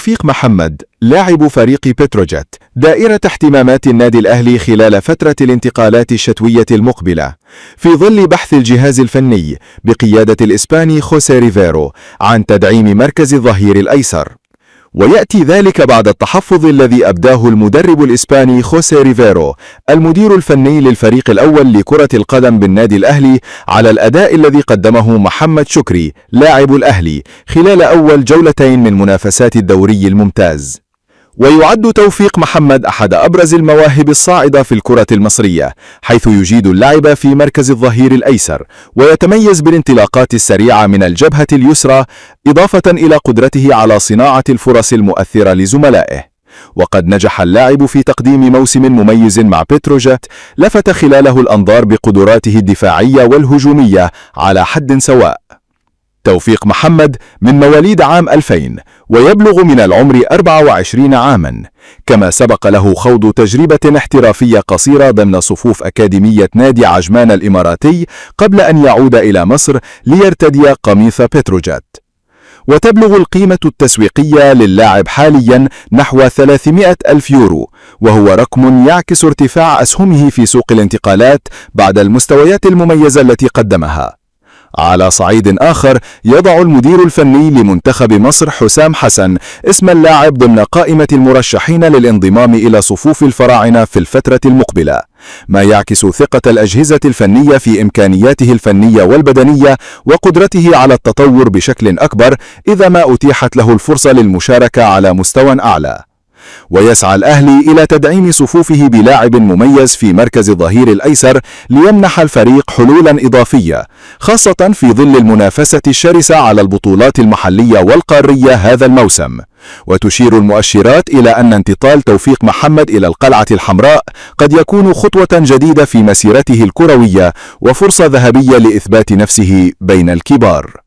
توفيق محمد لاعب فريق بتروجيت دائرة اهتمامات النادي الأهلي خلال فترة الانتقالات الشتوية المقبلة، في ظل بحث الجهاز الفني بقيادة الإسباني خوسيه ريفيرو عن تدعيم مركز الظهير الأيسر. ويأتي ذلك بعد التحفظ الذي أبداه المدرب الإسباني خوسيه ريفيرو المدير الفني للفريق الأول لكرة القدم بالنادي الأهلي على الأداء الذي قدمه محمد شكري لاعب الأهلي خلال أول جولتين من منافسات الدوري الممتاز. ويعد توفيق محمد أحد أبرز المواهب الصاعدة في الكرة المصرية، حيث يجيد اللعب في مركز الظهير الأيسر، ويتميز بالانطلاقات السريعة من الجبهة اليسرى، إضافة إلى قدرته على صناعة الفرص المؤثرة لزملائه. وقد نجح اللاعب في تقديم موسم مميز مع بتروجيت لفت خلاله الأنظار بقدراته الدفاعية والهجومية على حد سواء. توفيق محمد من مواليد عام 2000 ويبلغ من العمر 24 عاما، كما سبق له خوض تجربة احترافية قصيرة ضمن صفوف أكاديمية نادي عجمان الإماراتي قبل أن يعود إلى مصر ليرتدي قميص بتروجيت. وتبلغ القيمة التسويقية للاعب حاليا نحو 300 ألف يورو، وهو رقم يعكس ارتفاع أسهمه في سوق الانتقالات بعد المستويات المميزة التي قدمها. على صعيد آخر، يضع المدير الفني لمنتخب مصر حسام حسن اسم اللاعب ضمن قائمة المرشحين للانضمام إلى صفوف الفراعنة في الفترة المقبلة، ما يعكس ثقة الأجهزة الفنية في إمكانياته الفنية والبدنية وقدرته على التطور بشكل أكبر إذا ما أتيحت له الفرصة للمشاركة على مستوى أعلى. ويسعى الأهلي إلى تدعيم صفوفه بلاعب مميز في مركز الظهير الأيسر ليمنح الفريق حلولا إضافية، خاصة في ظل المنافسة الشرسة على البطولات المحلية والقارية هذا الموسم. وتشير المؤشرات إلى أن انتقال توفيق محمد إلى القلعة الحمراء قد يكون خطوة جديدة في مسيرته الكروية وفرصة ذهبية لإثبات نفسه بين الكبار.